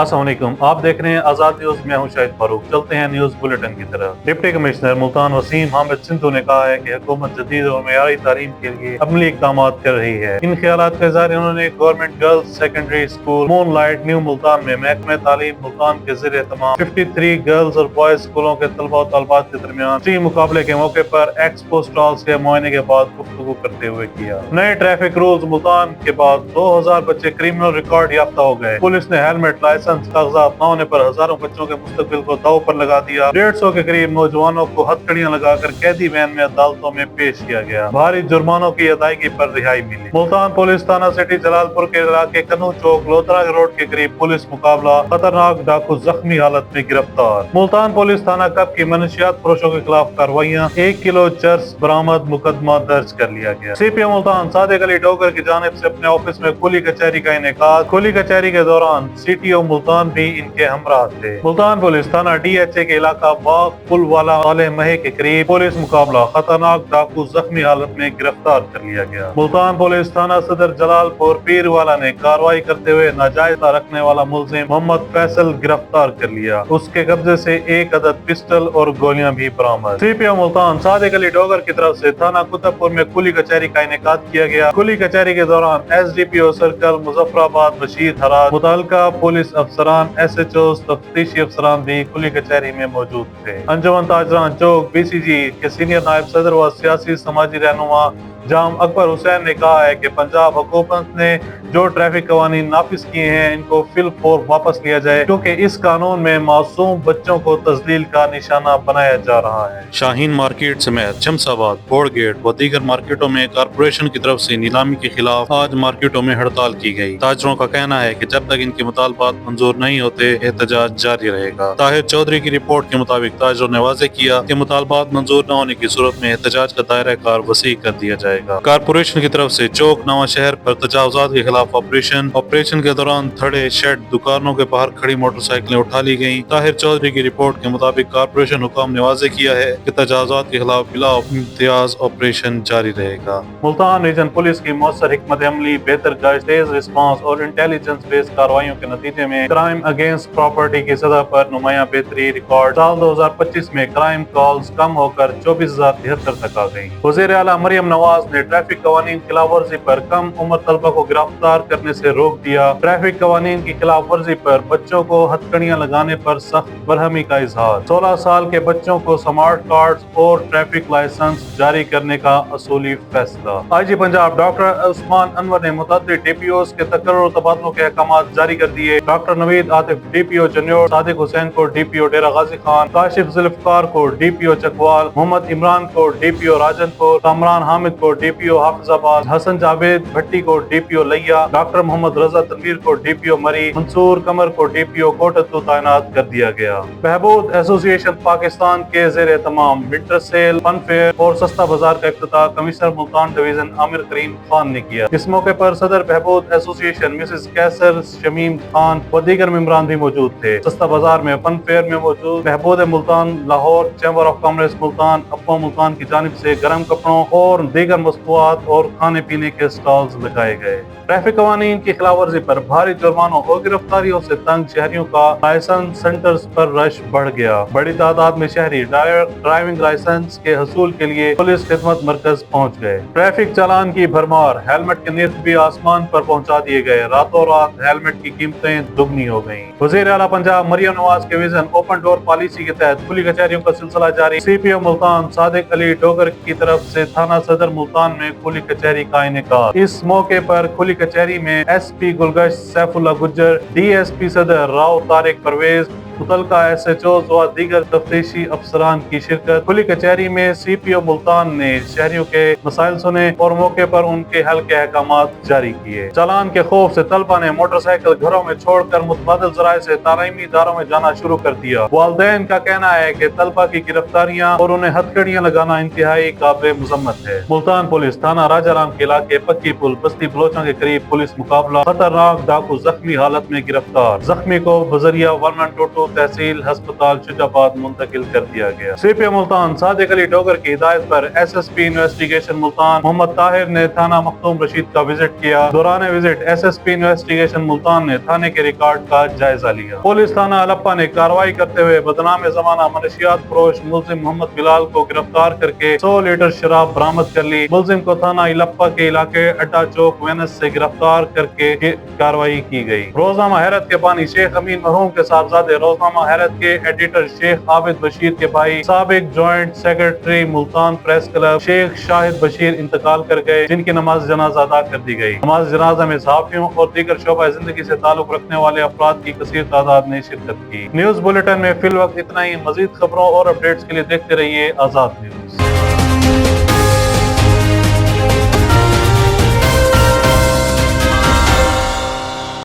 السلام علیکم، آپ دیکھ رہے ہیں آزاد نیوز۔ میں ہوں شاہد فاروق۔ چلتے ہیں نیوز بلیٹن کی طرف۔ ڈپٹی کمشنر ملتان وسیم حامد سندھو نے کہا ہے کہ حکومت جدید اور معیاری تعلیم کے لیے عملی اقدامات کر رہی ہے۔ ان خیالات کا اظہار انہوں نے گورنمنٹ گرلز سیکنڈری اسکول مون لائٹ نیو ملتان میں محکمہ تعلیم ملتان کے زیر اہتمام 53 گرلز اور بوائز اسکولوں کے طلباء و طالبات کے درمیان ٹیم مقابلے کے موقع پر ایکسپو اسٹالز کے معائنے کے بعد گفتگو کرتے ہوئے کیا۔ نئے ٹریفک رولز ملتان کے بعد 2000 بچے کرمنل ریکارڈ یافتہ ہو گئے۔ پولیس نے ہیلمٹ لائسنس کاغذات نہ ہونے پر ہزاروں بچوں کے مستقبل کو داؤ پر لگا دیا۔ 150 کے قریب نوجوانوں کو ہتھکڑیاں لگا کر قیدی وین میں عدالتوں میں پیش کیا گیا۔ بھاری جرمانوں کی ادائیگی پر رہائی ملی۔ ملتان پولیس تھانہ سٹی جلال پور کے علاقے کنو چوک لودرا روڈ کے قریب پولیس مقابلہ، خطرناک ڈاکو زخمی حالت میں گرفتار۔ ملتان پولیس تھانہ کپ کی منشیات فروشوں کے خلاف کارروائیاں، 1 کلو چرس برآمد، مقدمہ درج کر لیا گیا۔ C P M Multan Sadiq Ali Dogar کی جانب سے اپنے آفس میں کھلی کچہری کا انعقاد۔ کھلی کچہری کے دوران سی ٹی او ملتان بھی ان کے ہمراہ تھے۔ ملتان پولیس تھانہ ڈی ایچ اے کے علاقہ باغ پل والا صالح مہے کے قریب پولیس مقابلہ، خطرناک ڈاکو زخمی حالت میں گرفتار کر لیا گیا۔ ملتان پولیس تھانہ صدر جلال پور پیر والا نے کارروائی کرتے ہوئے ناجائز رکھنے والا ملزم محمد فیصل گرفتار کر لیا۔ اس کے قبضے سے 1 عدد پسٹل اور گولیاں بھی برآمد۔ سی پی او ملتان صادق علی ڈوگر کی طرف سے تھانہ کتب پور میں کھلی کچہری کا انعقاد کیا گیا۔ کھلی کچہری کے دوران ایس ڈی پی او سرکل مظفر آباد بشیر حراج، متعلقہ پولیس افسران، ایس ایچ اوز، تفتیشی افسران بھی کھلی کچہری میں موجود تھے۔ انجمن تاجران چوک بی سی جی کے سینئر نائب صدر و سیاسی سماجی رہنما جام اکبر حسین نے کہا ہے کہ پنجاب حکومت نے جو ٹریفک قوانین نافذ کیے ہیں ان کو فی الفور واپس لیا جائے، کیونکہ اس قانون میں معصوم بچوں کو تذلیل کا نشانہ بنایا جا رہا ہے۔ شاہین مارکیٹ سمیت شمس آباد، بوڑ گیٹ و دیگر مارکیٹوں میں کارپوریشن کی طرف سے نیلامی کے خلاف آج مارکیٹوں میں ہڑتال کی گئی۔ تاجروں کا کہنا ہے کہ جب تک ان کے مطالبات منظور نہیں ہوتے احتجاج جاری رہے گا۔ طاہر چودھری کی رپورٹ کے مطابق تاجروں نے واضح کیا کہ مطالبات منظور نہ ہونے کی صورت میں احتجاج کا دائرہ کار وسیع کر دیا جائے گا۔ کارپوریشن کی طرف سے چوک نواں شہر پر تجاوزات کے خلاف آپریشن کے دوران تھڑے، شیڈ، دکانوں کے باہر کھڑی موٹر سائیکلیں اٹھا لی گئیں۔ طاہر چودھری کی رپورٹ کے مطابق کارپوریشن حکام نے واضح کیا ہے کہ تجاوزات کے خلاف بلا امتیاز آپریشن جاری رہے گا۔ ملتان ریجن پولیس کی مؤثر حکمت عملی، بہتر گشت، تیز رسپانس اور انٹیلیجنس بیس کارروائیوں کے نتیجے میں کرائم اگینسٹ پراپرٹی کی سطح پر نمایاں بہتری ریکارڈ۔ سال 2025 میں کرائم کالز کم ہو کر 24,073 تک آ گئی۔ وزیر اعلیٰ مریم نواز نے ٹریفک قوانین خلاف ورزی پر کم عمر طلبہ کو گرفتار کرنے سے روک دیا۔ ٹریفک قوانین کی خلاف ورزی پر بچوں کو ہتھکڑیاں لگانے پر سخت برہمی کا اظہار۔ 16 سال کے بچوں کو سمارٹ کارڈز اور ٹریفک لائسنس جاری کرنے کا اصولی فیصلہ۔ آئی جی پنجاب ڈاکٹر عثمان انور نے متعدد ڈی پی اوز کے تقرر و تبادلوں کے احکامات جاری کر دیے۔ ڈاکٹر نوید عاطف ڈی پی او جنیور، صادق حسین کو ڈی پی او ڈیرہ غازی خان، کاشف ذوالفقار کو ڈی پی او چکوال، محمد عمران کو ڈی پی او راجن پور، کامران حامد کو ڈی پی او حافظ آباد، حسن جاوید بھٹی کو ڈی پی او لیا، ڈاکٹر محمد رضا تنویر کو ڈی پی او مری، منصور قمر کو ڈی پی او کوٹتو تعینات کر دیا گیا۔ بہبود ایسوسی ایشن پاکستان کے زیر اہتمام ونٹر سیل، فن فیئر اور سستا بازار کا افتتاح کمشنر ملتان ڈویژن عامر کریم خان نے کیا۔ اس موقع پر صدر بہبود ایسوسی ایشن مسز کیسر شمیم خان و دیگر ممبران بھی موجود تھے۔ سستا بازار میں فن فیئر میں موجود بہبود Multan, Lahore chamber of commerce Multan, اپو ملتان کی جانب سے گرم کپڑوں اور دیگر مصنوعات اور کھانے پینے کے سٹالز لگائے گئے۔ ٹریفک قوانین کی خلاف ورزی پر بھاری جرمانوں اور گرفتاریوں سے تنگ شہریوں کا لائسنس سینٹرز پر رش بڑھ گیا۔ بڑی تعداد میں شہری ڈرائیونگ لائسنس کے حصول کے لیے پولیس خدمت مرکز پہنچ گئے۔ ٹریفک چالان کی بھرمار، ہیلمٹ کے نرخ بھی آسمان پر پہنچا دیے گئے۔ راتوں رات ہیلمٹ کی قیمتیں دگنی ہو گئیں۔ وزیر اعلیٰ پنجاب مریم نواز کے وژن اوپن ڈور پالیسی کے تحت کھلی کچہریوں کا سلسلہ جاری۔ سی پی او ملتان صادق علی ڈوگر کی طرف سے تھانہ صدر ملتان میں کھلی کچہری کا انعقاد۔ اس موقع پر کھلی کچہری میں ایس پی گلگشت سیف اللہ گجر، ڈی ایس پی صدر راؤ طارق پرویز، متعلقہ ایس ایچ اوز و دیگر تفتیشی افسران کی شرکت۔ کھلی کچہری میں سی پی او ملتان نے شہریوں کے مسائل سنے اور موقع پر ان کے حل کے احکامات جاری کیے۔ چالان کے خوف سے طلبہ نے موٹر سائیکل گھروں میں چھوڑ کر متبادل ذرائع سے تعلیمی اداروں میں جانا شروع کر دیا۔ والدین کا کہنا ہے کہ طلبہ کی گرفتاریاں اور انہیں ہتھکڑیاں لگانا انتہائی قابل مذمت ہے۔ ملتان پولیس تھانہ راجہ رام کے علاقے پکی پل بستی بلوچاں کے قریب پولیس مقابلہ، خطرناک ڈاکو زخمی حالت میں گرفتار۔ زخمی کو بذریعہ 112 تحصیل ہسپتال شجاباد منتقل کر دیا گیا۔ C P M Multan Sadiq Ali Dogar کی ہدایت پر S S P investigation Multan Muhammad Tahir نے تھانہ مختوم رشید کا وزٹ کیا۔ دوران وزٹ S S P investigation Multan نے تھانے کے ریکارڈ کا جائزہ لیا۔ پولیس تھانہ الپا نے کارروائی کرتے ہوئے بدنام زمانہ منشیات فروش ملزم محمد بلال کو گرفتار کر کے 100 لیٹر شراب برآمد کر لی۔ ملزم کو تھانہ الپا کے علاقے اڈا چوک وینس سے گرفتار کر کے کارروائی کی گئی۔ روزنامہ حیرت کے بانی شیخ امین مرحوم کے صاحبزادے روزنامہ حیرت کے ایڈیٹر شیخ عابد بشیر کے بھائی سابق joint secretary Multan press club شیخ شاہد بشیر انتقال کر گئے، جن کی نماز جنازہ ادا کر دی گئی۔ نماز جنازہ میں صحافیوں اور دیگر شعبہ زندگی سے تعلق رکھنے والے افراد کی کثیر تعداد نے شرکت کی۔ نیوز بلیٹن میں فی الوقت اتنا ہی۔ مزید خبروں اور اپڈیٹس کے لیے دیکھتے رہیے آزاد نیوز۔